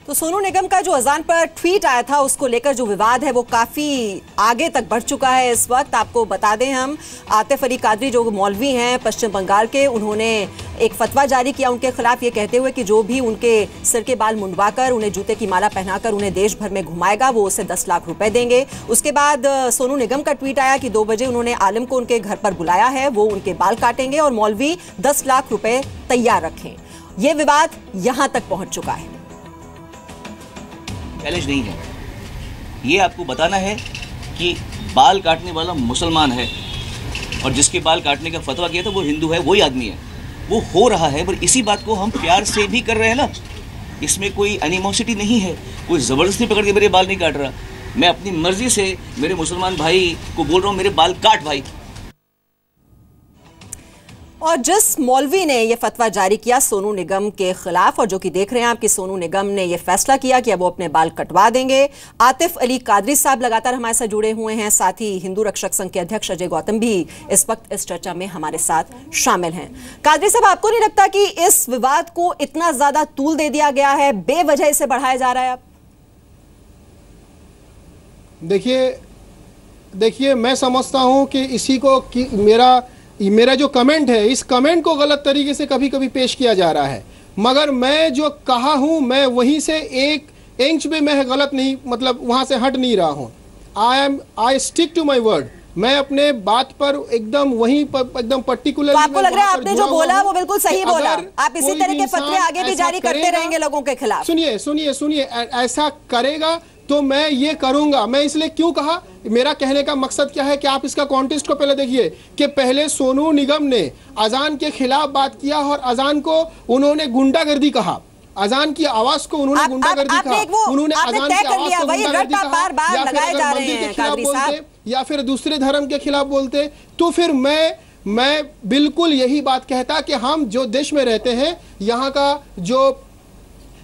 तो सोनू निगम का जो अजान पर ट्वीट आया था उसको लेकर जो विवाद है वो काफी आगे तक बढ़ चुका है। इस वक्त आपको बता दें हम, आतिफ अली कादरी जो मौलवी हैं पश्चिम बंगाल के, उन्होंने एक फतवा जारी किया उनके खिलाफ, ये कहते हुए कि जो भी उनके सिर के बाल मुंडवाकर उन्हें जूते की माला पहनाकर उन्हें देश भर में घुमाएगा वो उसे 10 लाख रुपए देंगे। उसके बाद सोनू निगम का ट्वीट आया कि 2 बजे उन्होंने आलिम को उनके घर पर बुलाया है, वो उनके बाल काटेंगे और मौलवी 10 लाख रुपए तैयार रखें। ये विवाद यहां तक पहुंच चुका है। चैलेंज नहीं है, ये आपको बताना है कि बाल काटने वाला मुसलमान है और जिसके बाल काटने का फतवा किया था वो हिंदू है, वही आदमी है। वो हो रहा है, पर इसी बात को हम प्यार से भी कर रहे हैं ना, इसमें कोई एनिमोसिटी नहीं है। कोई ज़बरदस्ती पकड़ के मेरे बाल नहीं काट रहा, मैं अपनी मर्जी से मेरे मुसलमान भाई को बोल रहा हूँ मेरे बाल काट भाई। और जिस मौलवी ने यह फतवा जारी किया सोनू निगम के खिलाफ, और जो कि देख रहे हैं आप कि सोनू निगम ने यह फैसला किया कि अब वो अपने बाल कटवा देंगे। आतिफ अली कादरी साहब लगातार हमारे साथ जुड़े हुए हैं, साथ ही हिंदू रक्षक संघ के अध्यक्ष अजय गौतम भी इस वक्त इस चर्चा में हमारे साथ शामिल हैं। कादरी साहब, आपको नहीं लगता कि इस विवाद को इतना ज्यादा तूल दे दिया गया है, बेवजह इसे बढ़ाया जा रहा है? आप देखिए मैं समझता हूं कि इसी को मेरा जो कमेंट है, इस कमेंट को गलत तरीके से कभी कभी पेश किया जा रहा है, मगर मैं जो कहा हूं मैं वहीं से 1 इंच भी मैं गलत नहीं, मतलब वहां से हट नहीं रहा हूं। I stick to my word. मैं अपने बात पर एकदम वहीं पर एकदम पर्टिकुलर। तो आपको लग रहा है आपने जो बोला वो बिल्कुल सही बोला? आप इसी तरह के फतवे आगे भी जारी करते रहेंगे लोगों के खिलाफ? सुनिए, ऐसा करेगा तो मैं ये करूंगा। मैं इसलिए क्यों कहा, मेरा कहने का मकसद क्या है कि आप इसका कॉन्टेक्स्ट को पहले देखिए कि पहले सोनू निगम ने अजान के खिलाफ बात किया और अजान को उन्होंने गुंडागर्दी कहा, अजान की आवाज को उन्होंने गुंडागर्दी कहा, उन्होंने अजान की आवाज को गुंडागर्दी कहा, या फिर अगर मंदिर के खिलाफ बोलते या फिर दूसरे धर्म के खिलाफ बोलते, तो फिर मैं बिल्कुल यही बात कहता कि हम जो देश में रहते हैं, यहाँ का जो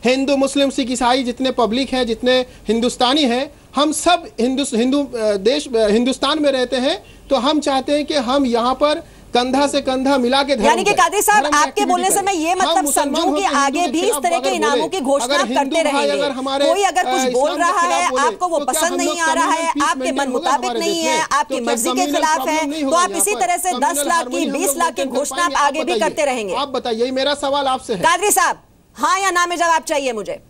हिंदू मुस्लिम सिख ईसाई जितने पब्लिक हैं, जितने हिंदुस्तानी हैं, हम सब हिंदुस्तान में रहते हैं, तो हम चाहते हैं कि हम यहाँ पर कंधा से कंधा मिला के, यानी कि कादरी साहब आपके बोलने से मैं ये मतलब समझूं कि आगे भी इस तरह के इनामों की घोषणा करते रहेंगे। कोई अगर कुछ बोल रहा है, आपको वो पसंद नहीं आ रहा है, आपके मन मुताबिक नहीं है, आपकी मर्जी के खिलाफ है, तो आप इसी तरह से 10 लाख की 20 लाख की घोषणा आप आगे भी करते रहेंगे? आप बताइए, मेरा सवाल आपसे है। कादरी साहब, हाँ या ना में जवाब चाहिए मुझे।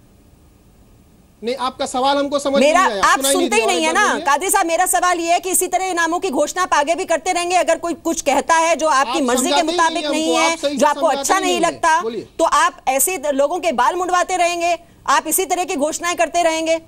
नहीं, आपका सवाल हमको समझ नहीं आया। आप सुनते ही नहीं है ना कादरी साहब। मेरा सवाल ये है कि इसी तरह इनामों की घोषणा आप आगे भी करते रहेंगे? अगर कोई कुछ कहता है जो आपकी मर्जी के मुताबिक नहीं है, जो आपको अच्छा नहीं लगता, तो आप ऐसे लोगों के बाल मुंडवाते रहेंगे? आप इसी तरह की घोषणाएं करते रहेंगे?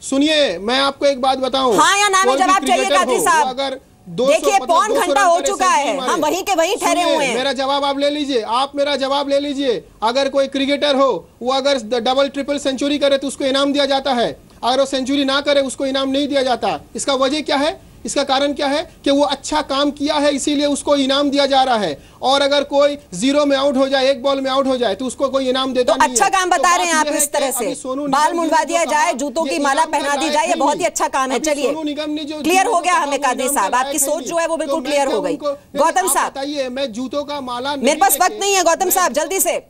सुनिए, मैं आपको एक बात बताऊं, हाँ या ना में जवाब चाहिए कादरी साहब। अगर देखिए पौन घंटा हो चुका है, हम वहीं के वहीं ठहरे हुए हैं। मेरा जवाब आप ले लीजिए, आप मेरा जवाब ले लीजिए। अगर कोई क्रिकेटर हो, वो अगर डबल ट्रिपल सेंचुरी करे तो उसको इनाम दिया जाता है, अगर वो सेंचुरी ना करे उसको इनाम नहीं दिया जाता। इसका वजह क्या है? इसका कारण क्या है कि वो अच्छा काम किया है, इसीलिए उसको इनाम दिया जा रहा है। और अगर कोई 0 में आउट हो जाए, 1 बॉल में आउट हो जाए, तो उसको कोई इनाम देता नहीं है। अच्छा काम बता रहे हैं आप इस तरह से, बाल मुंडवा दिया जाए, जूतों की माला पहना दी जाए, ये बहुत ही अच्छा काम है। चलिए, क्लियर हो गया हमें कादरी साहब, आपकी सोच जो है वो बिल्कुल क्लियर हो गई। गौतम साहब बताइए, मैं जूतों का माला, मेरे पास वक्त नहीं है गौतम साहब, जल्दी से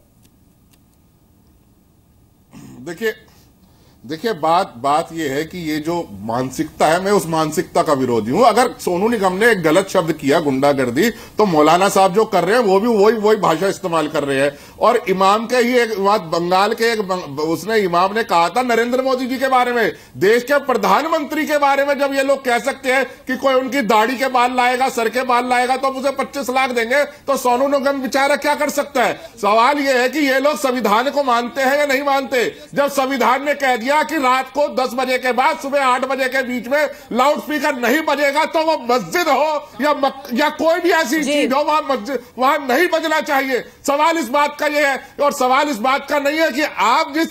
देखिए बात ये है कि ये जो मानसिकता है, मैं उस मानसिकता का विरोधी हूं। अगर सोनू निगम ने एक गलत शब्द किया गुंडागर्दी, तो मौलाना साहब जो कर रहे हैं वो भी वही भाषा इस्तेमाल कर रहे हैं। और इमाम के ही एक बात, बंगाल के उसने इमाम ने कहा था नरेंद्र मोदी जी के बारे में, देश के प्रधानमंत्री के बारे में, जब ये लोग कह सकते हैं कि कोई उनकी दाढ़ी के बाल लाएगा, सर के बाल लाएगा तो उसे 25 लाख देंगे, तो सोनू निगम बेचारा क्या कर सकता है? सवाल यह है कि ये लोग संविधान को मानते हैं या नहीं मानते। जब संविधान ने कह दिया कि रात को 10 बजे के बाद सुबह 8 बजे के बीच में लाउड स्पीकर नहीं बजेगा, तो वो मस्जिद हो या कोई भी ऐसी चीज हो, वहां नहीं बजना चाहिए। सवाल इस बात का ये है, और सवाल इस बात का नहीं है कि आप जिस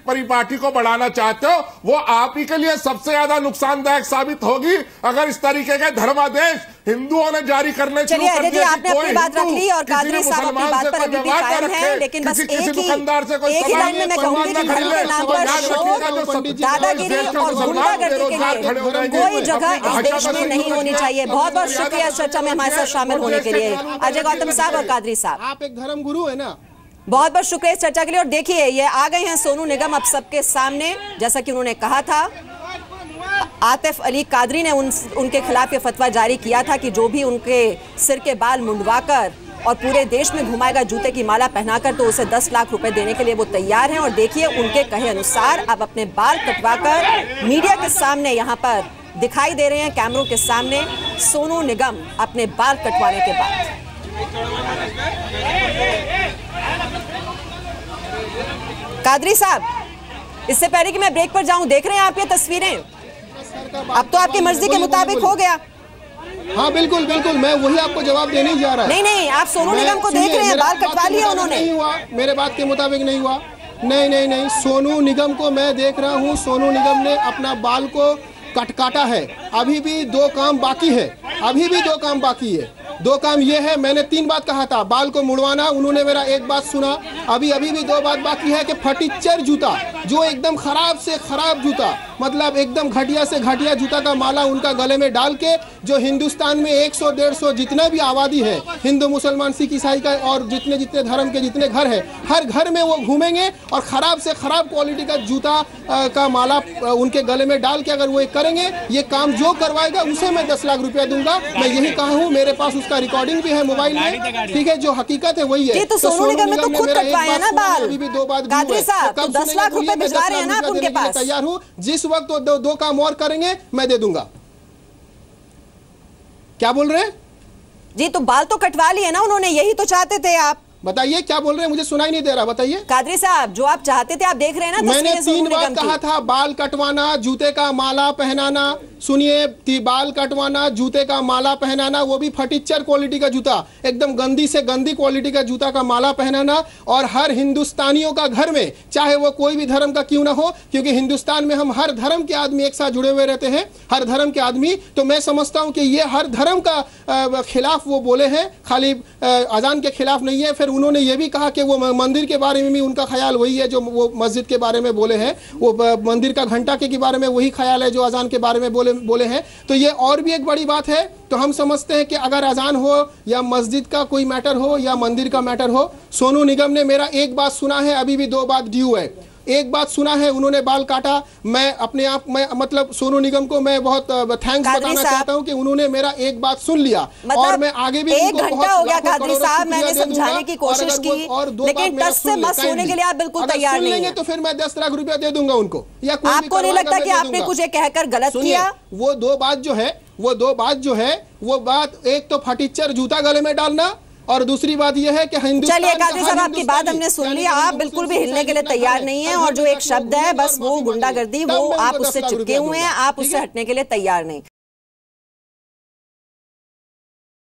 परिपाटी को बढ़ाना चाहते हो वो आप ही के लिए सबसे ज्यादा नुकसानदायक साबित होगी अगर इस तरीके के धर्मादेश हिंदुओं ने जारी करने शुरू कर दिए। आपने अपनी बात रख ली और कादरी साहब अपनी बात पर अभी भी कायम है, लेकिन बस एक ही लाइन में मैं कहूंगी कि धर्म के नाम पर शोर, दादागिरी और गुंडागर्दी के लिए कोई जगह इस देश में नहीं होनी चाहिए। बहुत बहुत शुक्रिया इस चर्चा में हमारे साथ शामिल होने के लिए अजय गौतम साहब और कादरी साहब। आप एक धर्म गुरु है ना, बहुत बहुत शुक्रिया इस चर्चा के लिए। और देखिए ये आ गए हैं सोनू निगम अब सबके सामने, जैसा कि उन्होंने कहा था। आतिफ अली कादरी ने उनके खिलाफ ये फतवा जारी किया था कि जो भी उनके सिर के बाल मुंडवाकर और पूरे देश में घुमाएगा जूते की माला पहनाकर, तो उसे 10 लाख रुपए देने के लिए वो तैयार हैं। और देखिए उनके कहे अनुसार अब अपने बाल कटवाकर मीडिया के सामने यहाँ पर दिखाई दे रहे हैं, कैमरों के सामने, सोनू निगम अपने बाल कटवाने के बाद। कादरी साहब, इससे पहले कि मैं ब्रेक पर जाऊं, देख रहे हैं आप ये तस्वीरें? अब तो आपकी मर्जी के मुताबिक हो गया। हाँ बिल्कुल बिल्कुल, मैं वही आपको जवाब देने ही जा रहा है। नहीं, आप सोनू निगम को देख रहे हैं, बाल कटवा लिए उन्होंने। नहीं हुआ, मेरे बात के मुताबिक नहीं हुआ। नहीं, सोनू निगम को मैं देख रहा हूँ। सोनू निगम ने अपना बाल को काटा है। अभी भी 2 काम बाकी है, अभी भी 2 काम बाकी है। 2 काम ये है, मैंने 3 बात कहा था, बाल को मुड़वाना, उन्होंने मेरा 1 बात सुना। अभी भी 2 बात बाकी है कि फटीचर जूता, जो एकदम खराब से खराब जूता, मतलब एकदम घटिया से घटिया जूता का माला उनका गले में डाल के, जो हिंदुस्तान में 100-150 जितना भी आबादी है, हिंदू मुसलमान सिख ईसाई का, और जितने जितने धर्म के जितने घर है, हर घर में वो घूमेंगे और खराब से खराब क्वालिटी का जूता का माला उनके गले में डाल के अगर वो करेंगे, ये काम जो करवाएगा उसे मैं 10 लाख रुपया दूंगा। मैं यही कहा हूँ, मेरे पास उसका रिकॉर्डिंग भी है मोबाइल में, ठीक है? जो हकीकत है वही है। तो सोनू निगम ने तो खुद कटवाया ना बाल। अभी भी 2 बात कादरी साहब, तो 10 लाख रुपए भिजवा रहे हैं ना आप उनके पास। तैयार हूँ, जिस वक्त वो 2 काम और करेंगे मैं दे दूंगा। क्या बोल रहे हैं जी? तो बाल तो कटवा लिए ना उन्होंने, यही तो चाहते थे आप। बताइए क्या बोल रहे हैं, मुझे सुनाई नहीं दे रहा, बताइए। कादरी साहब, जो आप चाहते थे आप देख रहे हैं ना। मैंने 3 बार कहा था, बाल कटवाना, जूते का माला पहनाना। सुनिए, बाल कटवाना, जूते का माला पहनाना, वो भी फटीचर क्वालिटी का जूता, एकदम गंदी से गंदी क्वालिटी का जूता का माला पहनाना। और हर हिंदुस्तानियों का घर में, चाहे वो कोई भी धर्म का क्यों ना हो, क्योंकि हिंदुस्तान में हम हर धर्म के आदमी एक साथ जुड़े हुए रहते हैं, हर धर्म के आदमी। तो मैं समझता हूं कि ये हर धर्म का खिलाफ वो बोले हैं, खाली अजान के खिलाफ नहीं है। फिर उन्होंने ये भी कहा कि वो मंदिर के बारे में भी उनका ख्याल वही है जो वो मस्जिद के बारे में बोले हैं, वो मंदिर का घंटा के बारे में वही ख्याल है जो अजान के बारे में बोले हैं। तो ये और भी एक बड़ी बात है। तो हम समझते हैं कि अगर अजान हो या मस्जिद का कोई मैटर हो या मंदिर का मैटर हो, सोनू निगम ने मेरा 1 बात सुना है, अभी भी 2 बात ड्यू है। 1 बात सुना है, उन्होंने बाल काटा। मैं अपने आप में, मतलब सोनू निगम को मैं बहुत थैंक्स बताना चाहता हूं कि उन्होंने मेरा 1 बात सुन लिया। मतलब और मैं आगे भी 1 घंटा हो गया कादरी साहब, मैंने समझाने की कोशिश की, लेकिन टस से मत सोने के लिए आप बिल्कुल तैयार नहीं हैं। तो फिर मैं 10 लाख रुपया दे दूंगा उनको। या आपको नहीं लगता कि आपने कुछ कहकर गलत किया? वो 2 बात जो है, वो बात एक तो फटीचर जूता गले में डालना, और दूसरी बात यह है कि हिंदुस्तान। चलिए कादरी साहब, आपकी बात हमने सुन ली, आप बिल्कुल भी हिलने के लिए तैयार नहीं है। और जो एक शब्द है बस वो गुंडागर्दी, वो आप उससे चिपके हुए हैं, आप उससे हटने के लिए तैयार नहीं।